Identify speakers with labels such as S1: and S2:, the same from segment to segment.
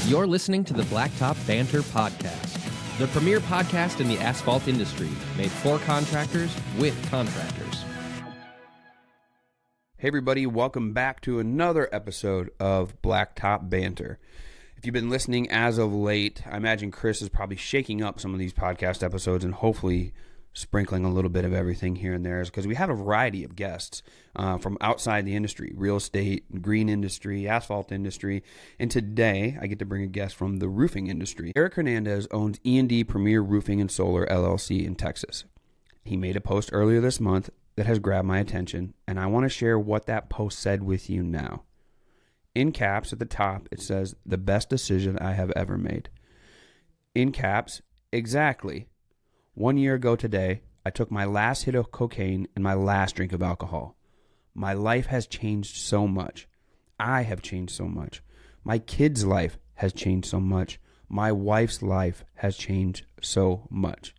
S1: You're listening to the Blacktop Banter podcast, the premier podcast in the asphalt industry, made for contractors with contractors.
S2: Hey everybody, welcome back to another episode of Blacktop Banter. If you've been listening as of late, I imagine Chris is probably shaking up some of these podcast episodes and hopefully sprinkling a little bit of everything here and there, because we have a variety of guests from outside the industry, real estate, green industry, asphalt industry, and today I get to bring a guest from the roofing industry. Erick Hernandez owns E&D Premier Roofing and Solar LLC in Texas. He made a post earlier this month that has grabbed my attention, and I want to share what that post said with you now. In caps at the top, it says, "The best decision I have ever made." In caps, exactly. 1 year ago today, I took my last hit of cocaine and my last drink of alcohol. My life has changed so much. I have changed so much. My kid's life has changed so much. My wife's life has changed so much.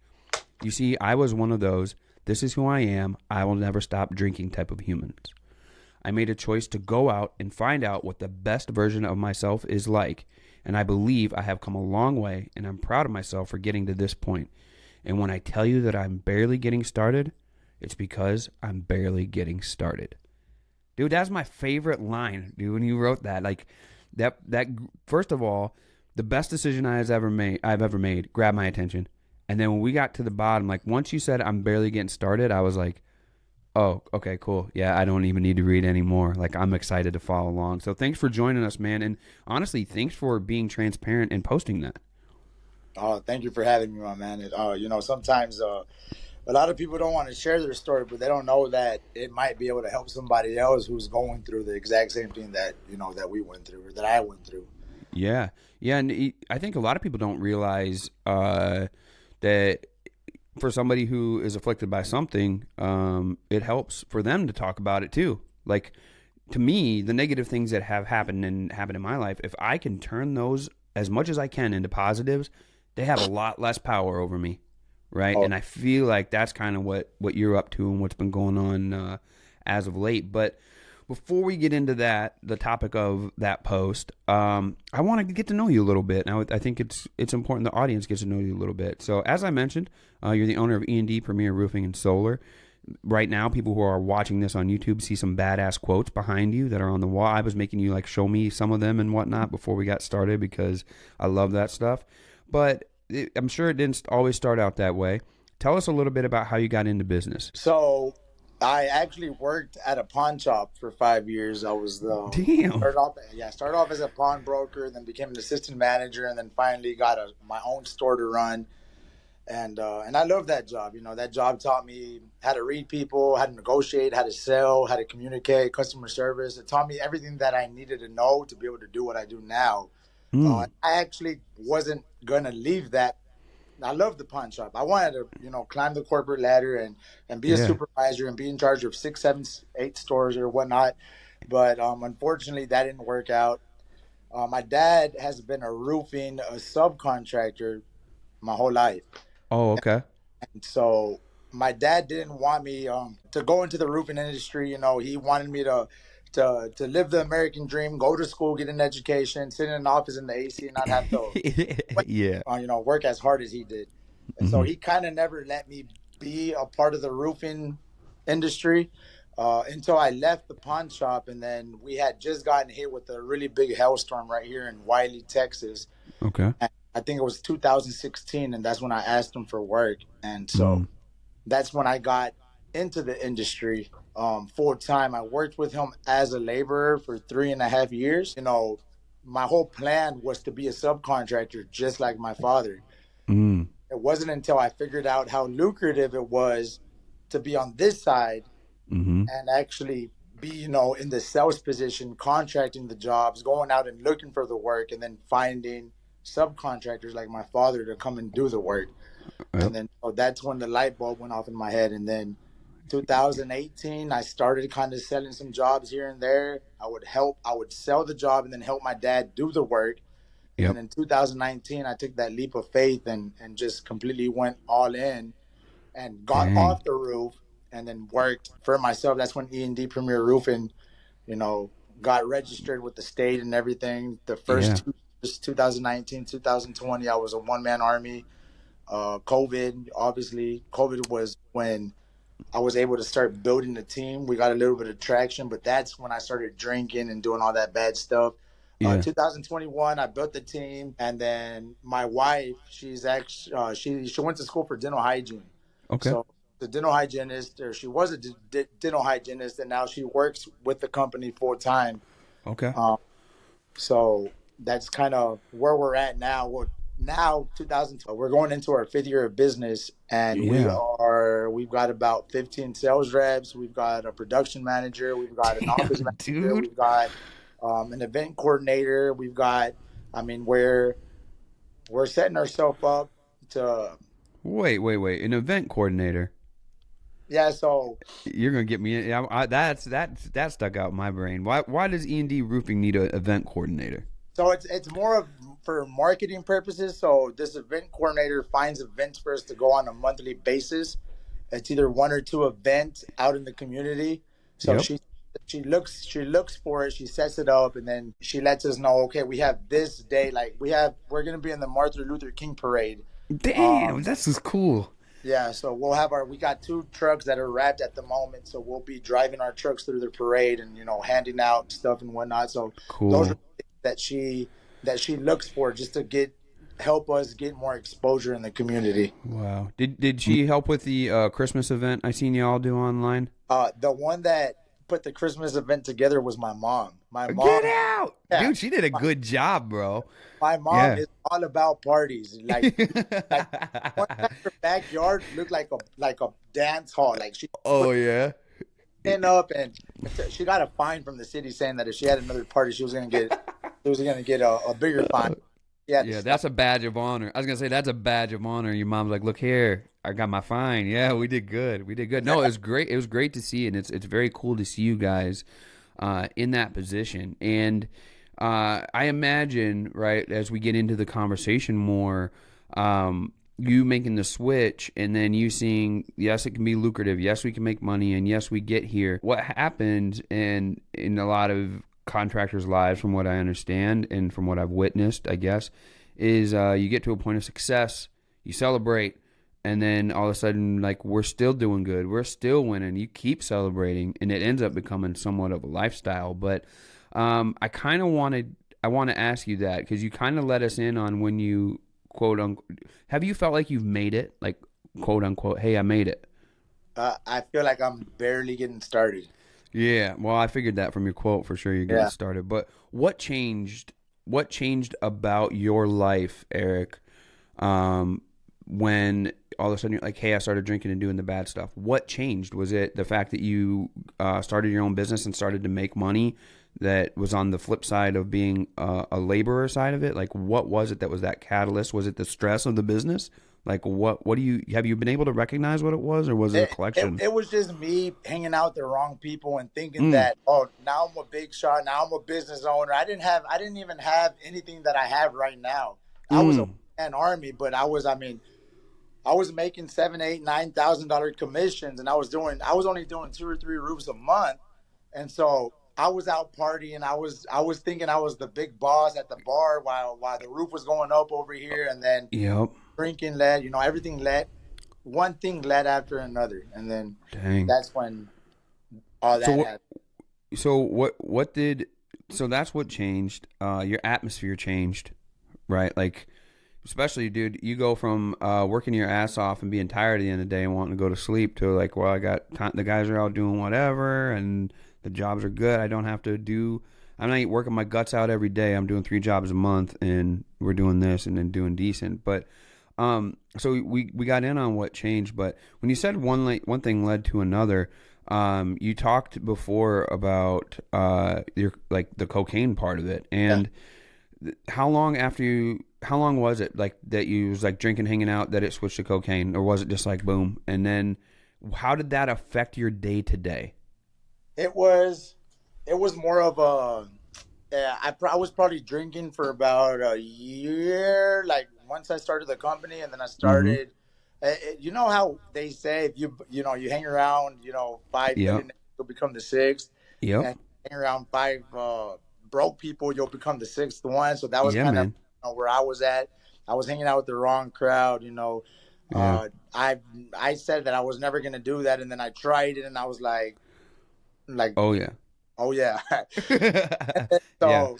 S2: You see, I was one of those, this is who I am, I will never stop drinking type of humans. I made a choice to go out and find out what the best version of myself is like, and I believe I have come a long way, and I'm proud of myself for getting to this point. And when I tell you that I'm barely getting started, it's because I'm barely getting started. Dude, that's my favorite line, dude, when you wrote that. Like, that first of all, the best decision I've ever made grabbed my attention. And then when we got to the bottom, like, once you said I'm barely getting started, I was like, oh, okay, cool. Yeah, I don't even need to read anymore. Like, I'm excited to follow along. So thanks for joining us, man. And honestly, thanks for being transparent and posting that.
S3: Oh, thank you for having me, my man. Sometimes a lot of people don't want to share their story, but they don't know that it might be able to help somebody else who's going through the exact same thing that we went through, or that I went through.
S2: Yeah, and I think a lot of people don't realize that for somebody who is afflicted by something, it helps for them to talk about it too. Like, to me, the negative things that have happened in my life, if I can turn those as much as I can into positives, they have a lot less power over me, right? Oh. And I feel like that's kind of what you're up to and what's been going on as of late. But before we get into that, the topic of that post, I want to get to know you a little bit. Now, I think it's important the audience gets to know you a little bit. So, as I mentioned, you're the owner of E&D Premier Roofing and Solar. Right now, people who are watching this on YouTube see some badass quotes behind you that are on the wall. I was making you show me some of them and whatnot before we got started because I love that stuff. But I'm sure it didn't always start out that way. Tell us a little bit about how you got into business.
S3: So I actually worked at a pawn shop for 5 years. I was started off as a pawn broker, then became an assistant manager, and then finally got my own store to run. And I love that job. That job taught me how to read people, how to negotiate, how to sell, how to communicate, customer service. It taught me everything that I needed to know to be able to do what I do now. I actually wasn't going to leave that. I love the pawn shop. I wanted to, climb the corporate ladder and be a supervisor and be in charge of 6, 7, 8 stores or whatnot. But unfortunately, that didn't work out. My dad has been a subcontractor my whole life.
S2: Oh, okay.
S3: And so my dad didn't want me to go into the roofing industry. He wanted me to live the American dream, go to school, get an education, sit in an office in the AC, and not have to work as hard as he did. And so he kind of never let me be a part of the roofing industry until I left the pawn shop. And then we had just gotten hit with a really big hailstorm right here in Wiley, Texas.
S2: Okay.
S3: And I think it was 2016, and that's when I asked him for work. And so that's when I got into the industry full time. I worked with him as a laborer for 3.5 years. My whole plan was to be a subcontractor, just like my father. It wasn't until I figured out how lucrative it was to be on this side and actually be, in the sales position, contracting the jobs, going out and looking for the work, and then finding subcontractors like my father to come and do the work. And then that's when the light bulb went off in my head. And then 2018, I started kind of selling some jobs here and there. I would sell the job and then help my dad do the work. And in 2019, I took that leap of faith and just completely went all in and got off the roof and then worked for myself. That's when E&D Premier Roofing, got registered with the state and everything. The first 2019, 2020, I was a one-man army. COVID, obviously, COVID was when I was able to start building the team. We got a little bit of traction, but that's when I started drinking and doing all that bad stuff.
S2: Yeah.
S3: 2021, I built the team, and then my wife, she's actually she went to school for dental hygiene.
S2: Okay.
S3: So the dental hygienist, or she was a dental hygienist, and now she works with the company full time.
S2: Okay.
S3: So that's kind of where we're at now. Now 2000, we're going into our 5th year of business, and
S2: Yeah.
S3: we've got about 15 sales reps. We've got a production manager. We've got an office
S2: Damn,
S3: manager.
S2: dude.
S3: We've got an event coordinator. We've got, I mean, we're setting ourselves up to,
S2: Wait. An event coordinator.
S3: yeah. So
S2: You're gonna get me. That stuck out in my brain. Why does E&D Roofing need an event coordinator?
S3: it's more of for marketing purposes. So this event coordinator finds events for us to go on a monthly basis. It's either 1 or 2 events out in the community. So
S2: Yep.
S3: she looks for it, she sets it up, and then she lets us know, okay, we have this day, like we're gonna be in the Martin Luther King parade.
S2: Damn, that's just cool.
S3: Yeah, so we got 2 trucks that are wrapped at the moment, so we'll be driving our trucks through the parade and handing out stuff and whatnot. So those are
S2: Cool.
S3: things that she looks for, just to help us get more exposure in the community.
S2: Wow. Did she help with the Christmas event I seen y'all do online?
S3: The one that put the Christmas event together was my mom. My mom,
S2: Get out,
S3: yeah,
S2: dude. She did a good job, bro.
S3: my mom
S2: Yeah.
S3: is all about parties. Like one time her backyard looked like a dance hall. Like she
S2: Oh yeah.
S3: went up, and she got a fine from the city saying that if she had another party, she was gonna get a bigger fine. Yeah,
S2: That's a badge of honor. I was gonna say that's a badge of honor. Your mom's like, look here, I got my fine. Yeah, we did good. We did good. No, it was great. It was great to see, and it's very cool to see you guys in that position. And I imagine, right, as we get into the conversation more, you making the switch, and then you seeing, yes, it can be lucrative. Yes, we can make money, and yes, we get here. What happens in a lot of contractors' lives, from what I understand and from what I've witnessed, I guess, is you get to a point of success, you celebrate, and then all of a sudden, like, we're still doing good, we're still winning. You keep celebrating, and it ends up becoming somewhat of a lifestyle. But I want to ask you that, because you kind of let us in on when you, quote unquote, have you felt like you've made it, like, quote unquote, hey, I made it?
S3: I feel like I'm barely getting started.
S2: Yeah, well, I figured that from your quote for sure. You're getting started. But what changed? What changed about your life, Erick, when all of a sudden you're like, hey, I started drinking and doing the bad stuff? What changed? Was it the fact that you started your own business and started to make money that was on the flip side of being a laborer side of it? Like, what was it that was that catalyst? Was it the stress of the business? Like, what do you, have you been able to recognize what it was, or was it a collection?
S3: It was just me hanging out with the wrong people and thinking that, oh, now I'm a big shot, now I'm a business owner. I didn't even have anything that I have right now. I was an army, but I was making $7,000, $8,000, $9,000 commissions, and I was only doing 2 or 3 roofs a month. And so I was out partying. I was thinking I was the big boss at the bar while the roof was going up over here, and then drinking led, everything led. One thing led after another, and then that's when all that happened.
S2: So that's what changed. Your atmosphere changed, right? Like, especially, dude, you go from working your ass off and being tired at the end of the day and wanting to go to sleep to like, well, I got time, the guys are out doing whatever, and the jobs are good. I'm not working my guts out every day. I'm doing 3 jobs a month, and we're doing this and then doing decent. But so we got in on what changed. But when you said one thing led to another, you talked before about the cocaine part of it, and how long was it like that you was like drinking, hanging out, that it switched to cocaine, or was it just like boom? And then how did that affect your day to day?
S3: It was more of a, I was probably drinking for about a year, like once I started the company, and then I started, you know how they say, if you hang around, 5 you'll become the 6th, and hang around 5 broke people, you'll become the sixth one. So that was
S2: Yeah,
S3: kind of
S2: man.
S3: where I was at. I was hanging out with the wrong crowd.
S2: Yeah.
S3: I said that I was never gonna do that, and then I tried it, and I was like,
S2: Oh yeah.
S3: oh yeah.
S2: Yeah.
S3: so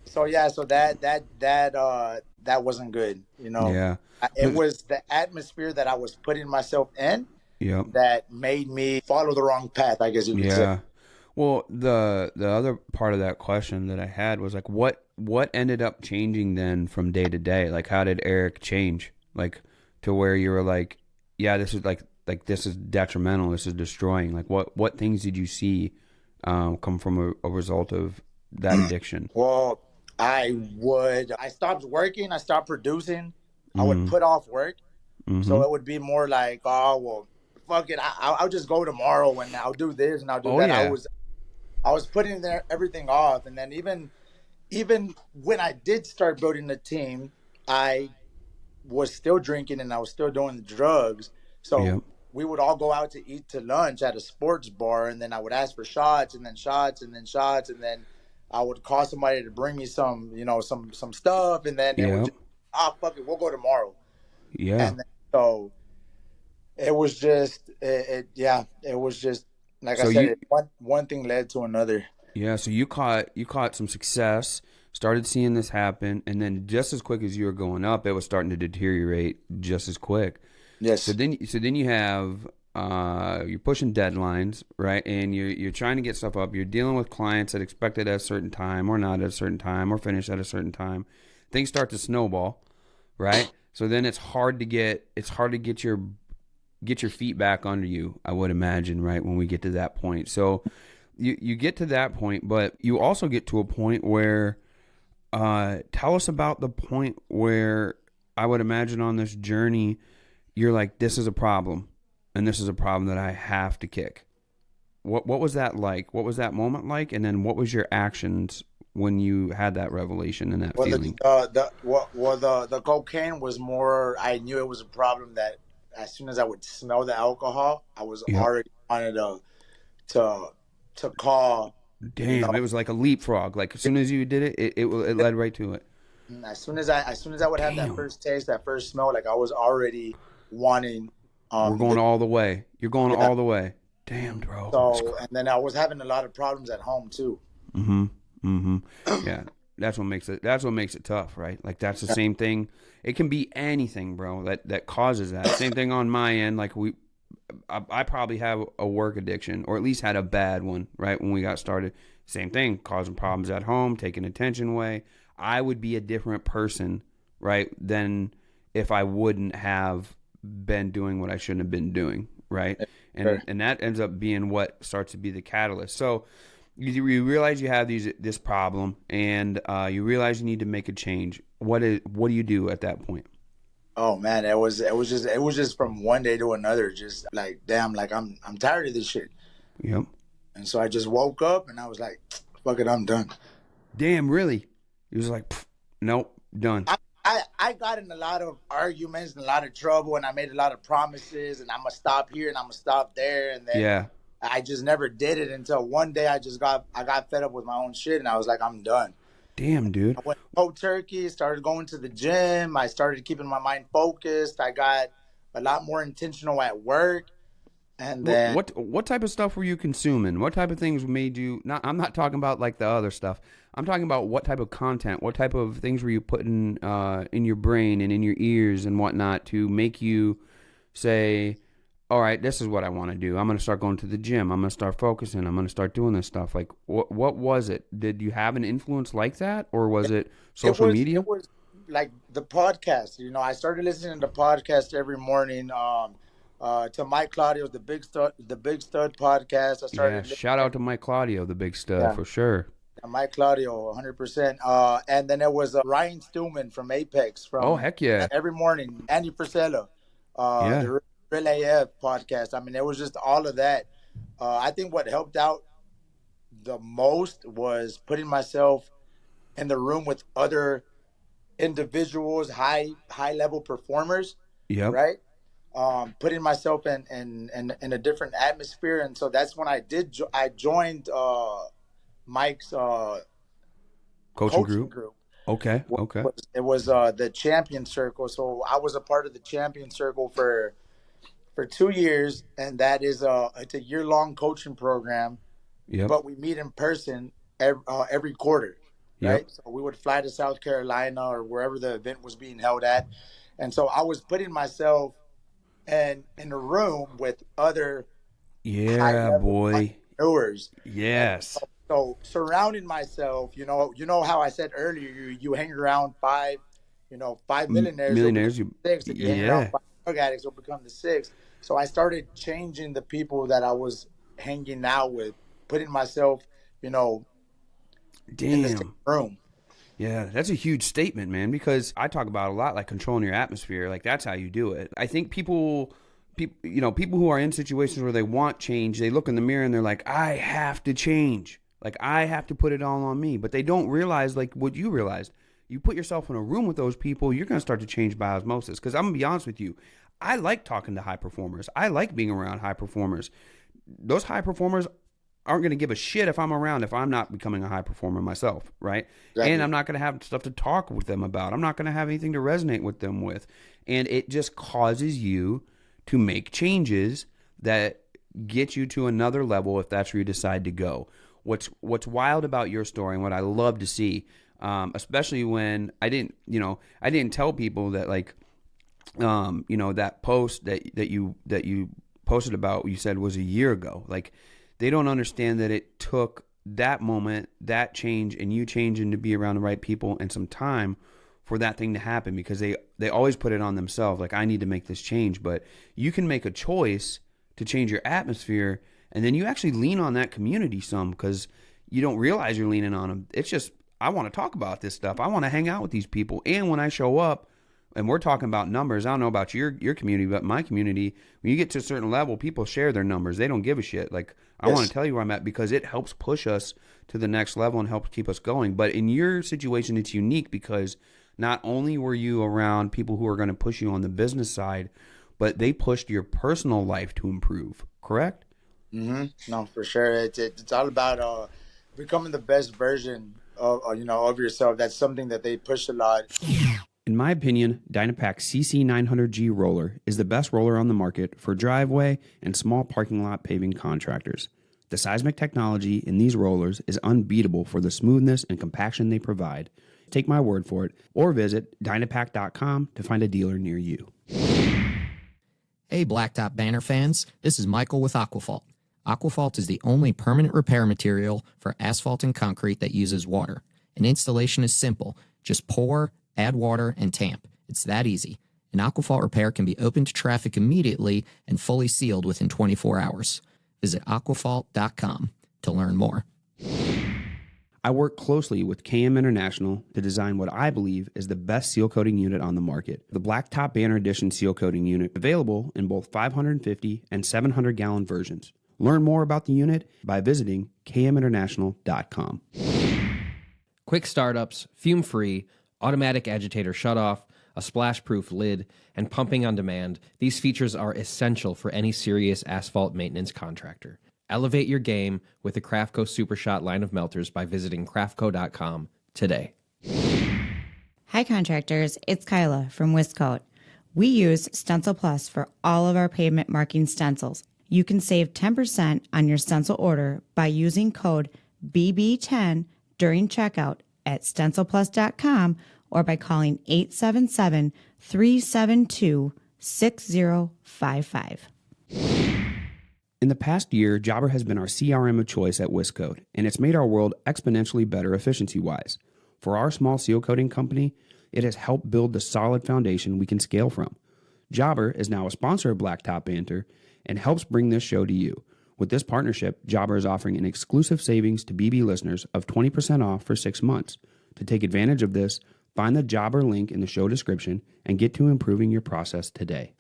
S3: so that wasn't good.
S2: Yeah.
S3: It was the atmosphere that I was putting myself in
S2: Yep.
S3: that made me follow the wrong path, I guess you could say.
S2: Yeah. Well, the other part of that question that I had was like, what ended up changing then from day to day? Like, how did Eric change? Like, to where you were like, yeah, this is like this is detrimental. This is destroying. Like, what things did you see come from a result of that addiction?
S3: Well, I stopped working, I stopped producing, I would
S2: Mm-hmm.
S3: put off work.
S2: Mm-hmm.
S3: So it would be more like, oh, well, fuck it. I'll just go tomorrow and I'll do this and I'll do
S2: Oh
S3: that.
S2: yeah.
S3: I was putting everything off. And then even when I did start building the team, I was still drinking and I was still doing the drugs.
S2: Yep.
S3: So we would all go out to eat to lunch at a sports bar, and then I would ask for shots and then shots and then shots, and then I would call somebody to bring me some, some stuff, and then it would
S2: Yep.
S3: just, fuck it, we'll go tomorrow.
S2: Yeah.
S3: And then, so it was just it was just like I
S2: So
S3: said,
S2: you
S3: one thing led to another.
S2: Yeah, so you caught some success, started seeing this happen, and then just as quick as you were going up, it was starting to deteriorate just as quick. So
S3: Yes.
S2: then you have you're pushing deadlines, right? And you're trying to get stuff up. You're dealing with clients that expect it at a certain time, or not at a certain time, or finish at a certain time. Things start to snowball, right? So then it's hard to get your feet back under you, I would imagine, right? When we get to that point. So you get to that point, but you also get to a point where tell us about the point where I would imagine on this journey you're like, this is a problem, and this is a problem that I have to kick. What was that like? What was that moment like? And then what was your actions when you had that revelation and that
S3: Well,
S2: feeling?
S3: the cocaine was more. I knew it was a problem that as soon as I would smell the alcohol, I was
S2: Yep.
S3: already wanted to to call. You
S2: Damn,
S3: know,
S2: it was like a leapfrog. Like as soon as you did it, it led right to it.
S3: as soon as I would have that
S2: Damn.
S3: first taste, that first smell, like I was already wanting
S2: We're going
S3: the
S2: all the way. You're going
S3: yeah.
S2: all the way. Damn, bro.
S3: So and then I was having a lot of problems at home too.
S2: Mm-hmm. Mm-hmm. Yeah. That's what makes it tough, right? Like that's the same thing. It can be anything, bro, that causes that. Same thing on my end. Like I probably have a work addiction, or at least had a bad one, right? When we got started. Same thing, causing problems at home, taking attention away. I would be a different person, right, than if I wouldn't have been doing what I shouldn't have been doing, right?
S3: Sure.
S2: And that ends up being what starts to be the catalyst. So you realize you have this problem, and you realize you need to make a change. What do you do at that point?
S3: Oh man, it was just from one day to another, just like damn, like I'm tired of this shit.
S2: Yep.
S3: And so I just woke up and I was like, fuck it, I'm done.
S2: Damn, really? He was like, "Pff, nope, done.
S3: I got in a lot of arguments and a lot of trouble, and I made a lot of promises, and I'm gonna stop here and I'm gonna stop there, and then
S2: Yeah.
S3: I just never did it until one day I got fed up with my own shit, and I was like, I'm done.
S2: Damn, dude.
S3: I went cold turkey, started going to the gym, I started keeping my mind focused, I got a lot more intentional at work, and then
S2: What type of stuff were you consuming? What type of things made you not? I'm not talking about like the other stuff. I'm talking about what type of content, what type of things were you putting in your brain and in your ears and whatnot to make you say, all right, this is what I want to do. I'm going to start going to the gym. I'm going to start focusing. I'm going to start doing this stuff. Like, what was it? Did you have an influence like that, or was it social media?
S3: it was like the podcast. I started listening to podcasts every morning. To Mike Claudio's the Big Stud podcast. I
S2: Yeah,
S3: started
S2: shout out to Mike Claudio, the big stud,
S3: yeah,
S2: for sure.
S3: Mike Claudio, 100%. And then it was Ryan Stewman from Apex
S2: Oh,
S3: from
S2: heck yeah.
S3: every morning. Andy Frisella,
S2: Yeah.
S3: the Real AF podcast. I mean, it was just all of that. I think what helped out the most was putting myself in the room with other individuals, high level performers,
S2: Yep.
S3: right? Putting myself in a different atmosphere, and so that's when I joined Mike's
S2: Coaching group. Okay.
S3: It was the champion circle. So I was a part of the champion circle for 2 years, and that is it's a year-long coaching program.
S2: Yep.
S3: But we meet in person every quarter, right?
S2: Yep.
S3: So we would fly to South Carolina or wherever the event was being held at, and so I was putting myself in a room with other high-level entrepreneurs.
S2: Yes.
S3: So surrounding myself, how I said earlier, you hang around five millionaires, six, and you hang around five drug addicts, will become the six. So I started changing the people that I was hanging out with, putting myself, in the same room.
S2: Yeah, that's a huge statement, man, because I talk about a lot, like controlling your atmosphere. Like, that's how you do it. I think people who are in situations where they want change, they look in the mirror and they're like, I have to change. Like, I have to put it all on me. But they don't realize, like, what you realized. You put yourself in a room with those people, you're going to start to change by osmosis. Because I'm going to be honest with you, I like talking to high performers. I like being around high performers. Those high performers aren't going to give a shit if I'm around if I'm not becoming a high performer myself, right? Exactly. And I'm not going to have stuff to talk with them about. I'm not going to have anything to resonate with them with. And it just causes you to make changes that get you to another level if that's where you decide to go. What's wild about your story and what I love to see, especially when I didn't tell people that, like, that post that you posted about, you said was a year ago. Like, they don't understand that it took that moment, that change, and you changing to be around the right people and some time for that thing to happen, because they always put it on themselves. Like, I need to make this change. But you can make a choice to change your atmosphere, and then you actually lean on that community some, because you don't realize you're leaning on them. It's just, I want to talk about this stuff. I want to hang out with these people. And when I show up, and we're talking about numbers, I don't know about your community, but my community, when you get to a certain level, people share their numbers. They don't give a shit. Like, I want to tell you where I'm at, because it helps push us to the next level and helps keep us going. But in your situation, it's unique because not only were you around people who are going to push you on the business side, but they pushed your personal life to improve, correct?
S3: Mm-hmm. No, for sure. It's all about becoming the best version of yourself. That's something that they push a lot.
S2: In my opinion, Dynapac CC900G roller is the best roller on the market for driveway and small parking lot paving contractors. The seismic technology in these rollers is unbeatable for the smoothness and compaction they provide. Take my word for it, or visit Dynapac.com to find a dealer near you.
S4: Hey, Blacktop Banter fans, this is Michael with Aquafault. Aquafault is the only permanent repair material for asphalt and concrete that uses water. And installation is simple. Just pour, add water, and tamp. It's that easy. An Aquafault repair can be open to traffic immediately and fully sealed within 24 hours. Visit aquafault.com to learn more.
S2: I work closely with KM International to design what I believe is the best seal coating unit on the market. The Blacktop Banter Edition seal coating unit, available in both 550 and 700 gallon versions. Learn more about the unit by visiting kminternational.com.
S1: Quick startups, fume-free, automatic agitator shutoff, a splash-proof lid, and pumping on demand, these features are essential for any serious asphalt maintenance contractor. Elevate your game with the Crafco SuperShot line of melters by visiting crafco.com today.
S5: Hi contractors, it's Kyla from Wiscoat. We use Stencil Plus for all of our pavement marking stencils. You can save 10% on your stencil order by using code BB10 during checkout at stencilplus.com or by calling 877-372-6055.
S2: In the past year, Jobber has been our CRM of choice at Wiscoat, and it's made our world exponentially better efficiency-wise. For our small seal coating company, it has helped build the solid foundation we can scale from. Jobber is now a sponsor of Blacktop Banter and helps bring this show to you. With this partnership, Jobber is offering an exclusive savings to BB listeners of 20% off for 6 months. To take advantage of this, find the Jobber link in the show description and get to improving your process today.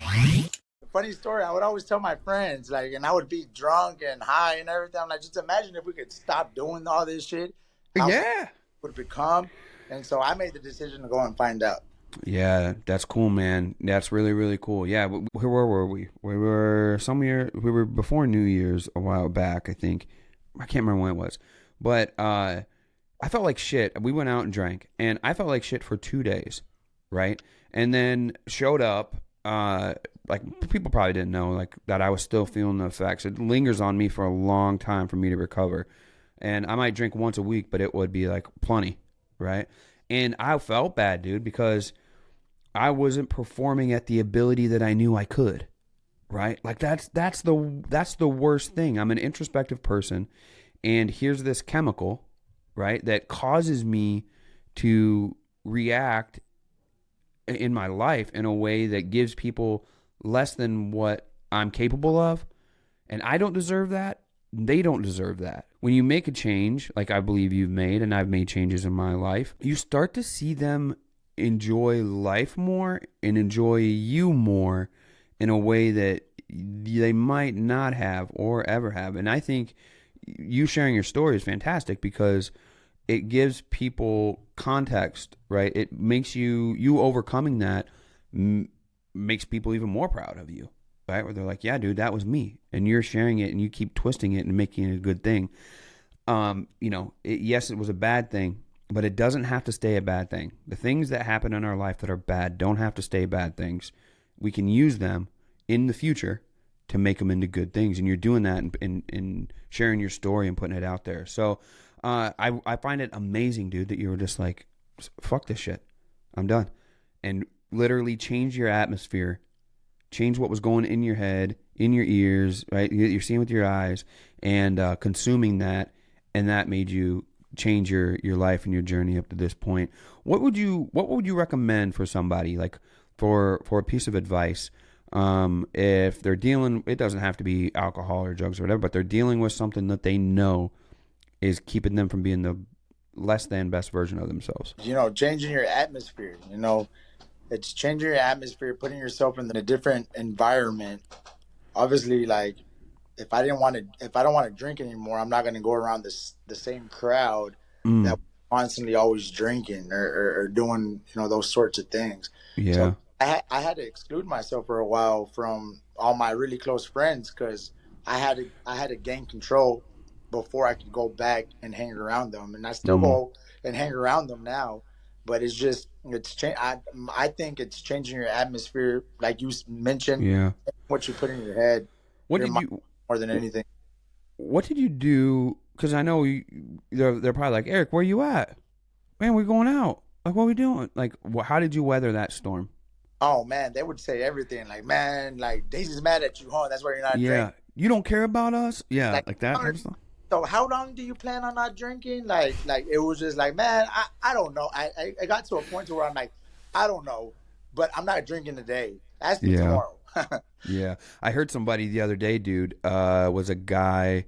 S3: Funny story, I would always tell my friends, and I would be drunk and high and everything. I'm like, just imagine if we could stop doing all this shit. How it would become. And so I made the decision to go and find out.
S2: Yeah, that's cool, man. That's really, really cool. Yeah, where were we? We were before New Year's a while back, I think. I can't remember when it was. But I I felt like shit. We went out and drank, and I felt like shit for 2 days, right? And then showed up. Like people probably didn't know like that I was still feeling the effects. It lingers on me for a long time for me to recover. And I might drink once a week, but it would be like plenty, right? And I felt bad, dude, because I wasn't performing at the ability that I knew I could, right? Like that's the worst thing. I'm an introspective person, and here's this chemical, right, that causes me to react in my life in a way that gives people less than what I'm capable of. And I don't deserve that. They don't deserve that. When you make a change, like I believe you've made, and I've made changes in my life, you start to see them enjoy life more and enjoy you more in a way that they might not have or ever have. And I think you sharing your story is fantastic because it gives people context, right? It makes you overcoming that makes people even more proud of you, right? Where they're like, yeah, dude, that was me. And you're sharing it and you keep twisting it and making it a good thing. Yes, it was a bad thing, but it doesn't have to stay a bad thing. The things that happen in our life that are bad don't have to stay bad things. We can use them in the future to make them into good things. And you're doing that in sharing your story and putting it out there. So I find it amazing, dude, that you were just like, fuck this shit. I'm done. And literally change your atmosphere, change what was going in your head, in your ears, right? You're seeing with your eyes and consuming that. And that made you change your life and your journey up to this point. What would you recommend for somebody, like for a piece of advice, if they're dealing, it doesn't have to be alcohol or drugs or whatever, but they're dealing with something that they know is keeping them from being the less than best version of themselves?
S3: Changing your atmosphere, it's changing your atmosphere, putting yourself in a different environment. Obviously, like if I don't want to drink anymore, I'm not going to go around the same crowd that constantly always drinking or doing, those sorts of things.
S2: Yeah.
S3: So I had to exclude myself for a while from all my really close friends because I had to gain control before I could go back and hang around them. And I still go and hang around them now, but I think it's changing your atmosphere, like you mentioned.
S2: Yeah.
S3: What you put in your head. More than anything.
S2: What did you do? Because I know they're probably like, Eric, where you at? Man, we're going out. Like, what are we doing? Like, how did you weather that storm?
S3: Oh man, they would say everything. Like, man, like Daisy's mad at you, huh? That's why you're not drinking.
S2: You don't care about us. Yeah, like that type of stuff.
S3: So how long do you plan on not drinking? Like it was just like, man, I don't know. I got to a point where I'm like, I don't know, but I'm not drinking today. Ask me tomorrow.
S2: Yeah, I heard somebody the other day, dude, was a guy,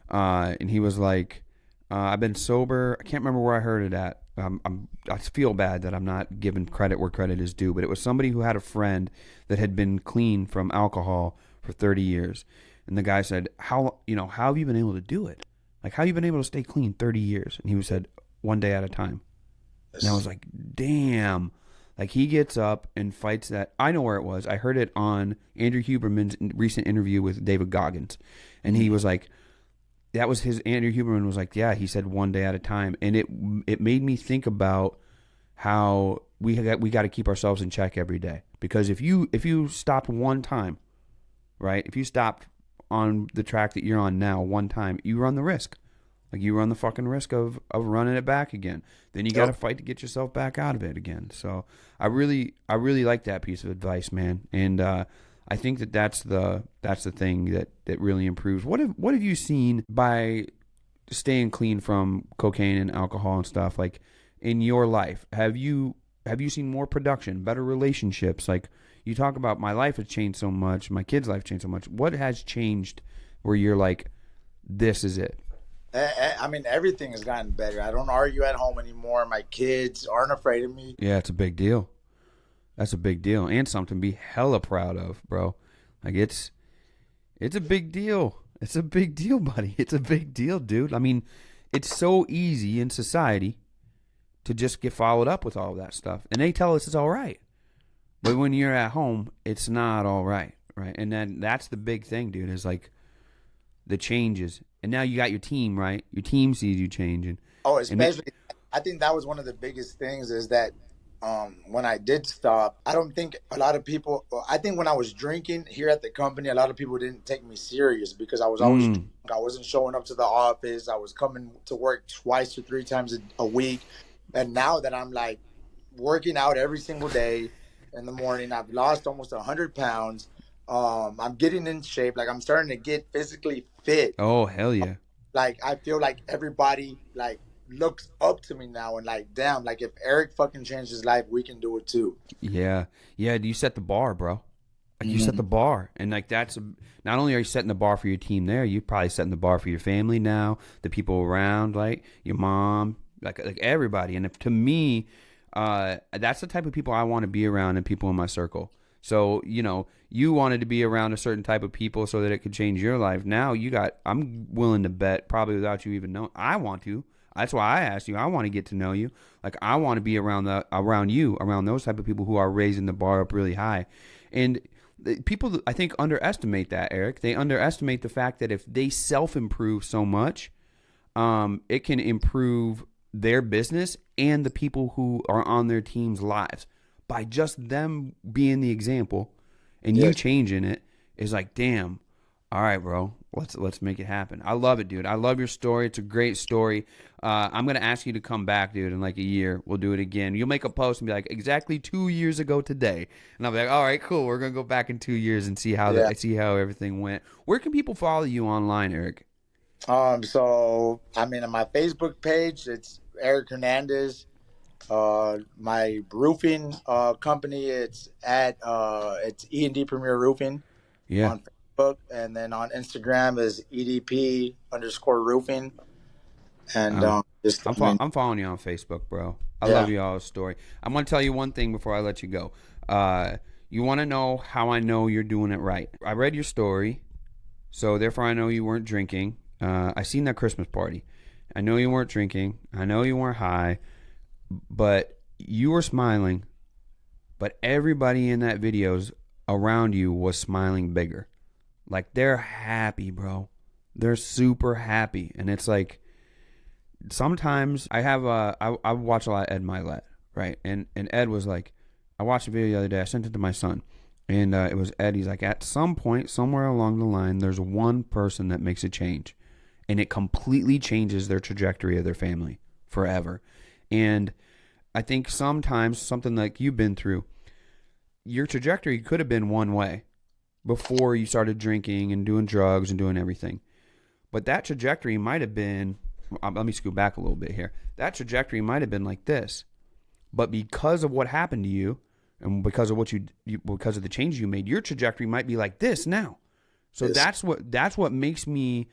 S2: and he was like, I've been sober. I can't remember where I heard it at. I feel bad that I'm not giving credit where credit is due, but it was somebody who had a friend that had been clean from alcohol for 30 years. And the guy said, how have you been able to do it? Like, how have you been able to stay clean 30 years? And he said, one day at a time. And I was like, damn. Like, he gets up and fights that. I know where it was. I heard it on Andrew Huberman's recent interview with David Goggins. And he was like, that was his, Andrew Huberman was like, yeah, he said one day at a time. And it made me think about how we got to keep ourselves in check every day. Because if you stopped one time, right? If you stopped on the track that you're on now one time, you run the risk. Like, you run the fucking risk of running it back again. Then you got to fight to get yourself back out of it again. So I really like that piece of advice, man. And I think that's the thing that really improves. What have you seen by staying clean from cocaine and alcohol and stuff, like in your life? Have you seen more production, better relationships? Like, you talk about, my life has changed so much, my kid's life changed so much. What has changed where you're like, this is it?
S3: I mean, everything has gotten better. I don't argue at home anymore. My kids aren't afraid of me.
S2: Yeah, it's a big deal. That's a big deal, and something to be hella proud of, bro. Like, it's a big deal. It's a big deal, buddy. It's a big deal, dude. I mean, it's so easy in society to just get followed up with all of that stuff, and they tell us it's all right. But when you're at home, it's not all right, right? And then that's the big thing, dude, is like the changes. And now you got your team, right? Your team sees you changing.
S3: Oh, especially I think that was one of the biggest things is that when I did stop, I don't think a lot of people, I think when I was drinking here at the company, a lot of people didn't take me serious because I was always drunk. I wasn't showing up to the office. I was coming to work twice or three times a week. And now that I'm like working out every single day in the morning, I've lost almost 100 pounds. I'm getting in shape. Like I'm starting to get physically fit.
S2: Oh, hell yeah.
S3: Like I feel like everybody like looks up to me now and like, damn, like if Eric fucking changed his life, we can do it too.
S2: Yeah. You set the bar, bro. Like you set the bar, and like not only are you setting the bar for your team there, you're probably setting the bar for your family now, the people around, like your mom, like everybody. And to me, that's the type of people I want to be around and people in my circle. So, you wanted to be around a certain type of people so that it could change your life. Now I'm willing to bet, probably without you even knowing, I want to. That's why I asked you. I want to get to know you. Like I want to be around those type of people who are raising the bar up really high. And people, I think, underestimate that, Eric. They underestimate the fact that if they self-improve so much, it can improve their business and the people who are on their team's lives by just them being the example and you changing it is like, damn, all right, bro, let's make it happen. I love it, dude. I love your story. It's a great story. I'm going to ask you to come back, dude, in like a year. We'll do it again. You'll make a post and be like, exactly 2 years ago today. And I'll be like, all right, cool. We're going to go back in 2 years and see how everything went. Where can people follow you online, Eric?
S3: So I mean, on my Facebook page, it's Erick Hernandez. My roofing company, it's E&D Premier Roofing on Facebook, and then on Instagram is EDP_roofing. And
S2: I'm following you on Facebook, bro. I love y'all's story. I'm gonna tell you one thing before I let you go. You want to know how I know you're doing it right? I read your story, so therefore I know you weren't drinking. I seen that Christmas party. I know you weren't drinking. I know you weren't high, but you were smiling. But everybody in that videos around you was smiling bigger. Like they're happy, bro. They're super happy, and it's like sometimes I watch a lot of Ed Milet, right? And Ed was like, I watched a video the other day. I sent it to my son, and it was Ed. He's like, at some point, somewhere along the line, there's one person that makes a change, and it completely changes their trajectory of their family forever. And I think sometimes something like you've been through, your trajectory could have been one way before you started drinking and doing drugs and doing everything. But that trajectory might have been, let me scoot back a little bit here. That trajectory might have been like this. But because of what happened to you and because of because of the changes you made, your trajectory might be like this now. So that's what makes me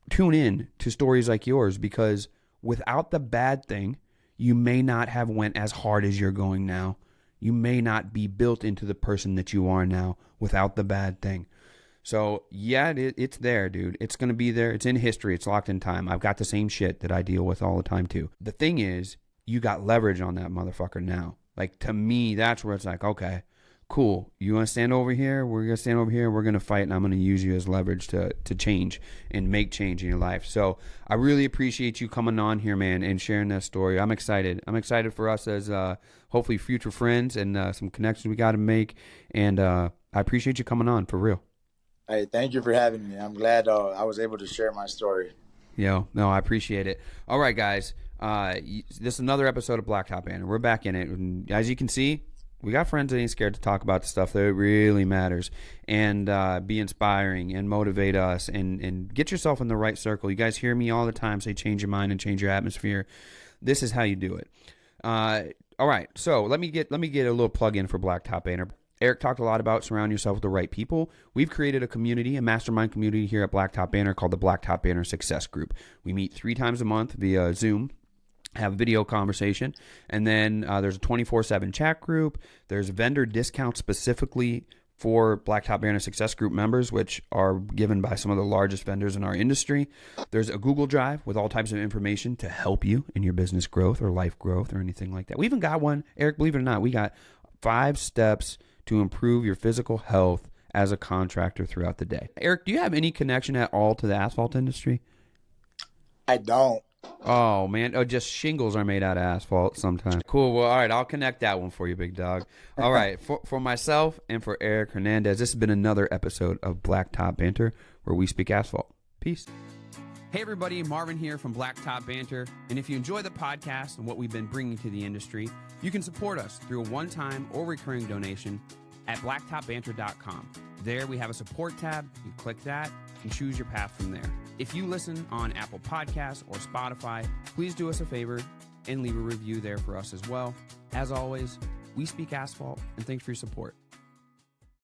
S2: tune in to stories like yours, because without the bad thing, you may not have went as hard as you're going now. You may not be built into the person that you are now without the bad thing. So, yeah, it's there, dude. It's going to be there. It's in history. It's locked in time. I've got the same shit that I deal with all the time, too. The thing is, you got leverage on that motherfucker now. Like, to me, that's where it's like, okay, cool. You want to stand over here? We're going to stand over here. We're going to fight, and I'm going to use you as leverage to change and make change in your life. So I really appreciate you coming on here, man, and sharing that story. I'm excited. I'm excited for us as hopefully future friends and some connections we got to make. And I appreciate you coming on, for real.
S3: Hey, thank you for having me. I'm glad I was able to share my story.
S2: No, I appreciate it. All right, guys. This is another episode of Blacktop Banter. We're back in it. And as you can see, we got friends that ain't scared to talk about the stuff that really matters and be inspiring and motivate us and get yourself in the right circle. You guys hear me all the time say change your mind and change your atmosphere. This is how you do it. All right, so let me get a little plug in for Blacktop Banter. Eric talked a lot about surround yourself with the right people. We've created a community, a mastermind community here at Blacktop Banter called the Blacktop Banter Success Group. We meet 3 times a month via Zoom, have video conversation, and then there's a 24/7 chat group. There's vendor discounts specifically for Blacktop Banter Success Group members, which are given by some of the largest vendors in our industry. There's a Google Drive with all types of information to help you in your business growth or life growth or anything like that. We even got one, Eric, believe it or not, we got 5 steps to improve your physical health as a contractor throughout the day. Eric, do you have any connection at all to the asphalt industry?
S3: I don't.
S2: Oh, man. Oh, just shingles are made out of asphalt sometimes. Cool. Well, all right. I'll connect that one for you, big dog. All right. For myself and for Erick Hernandez, this has been another episode of Blacktop Banter, where we speak asphalt. Peace. Hey, everybody. Marvin here from Blacktop Banter. And if you enjoy the podcast and what we've been bringing to the industry, you can support us through a one-time or recurring donation at blacktopbanter.com. There we have a support tab. You click that and choose your path from there. If you listen on Apple Podcasts or Spotify, please do us a favor and leave a review there for us as well. As always, we speak asphalt, and thanks for your support.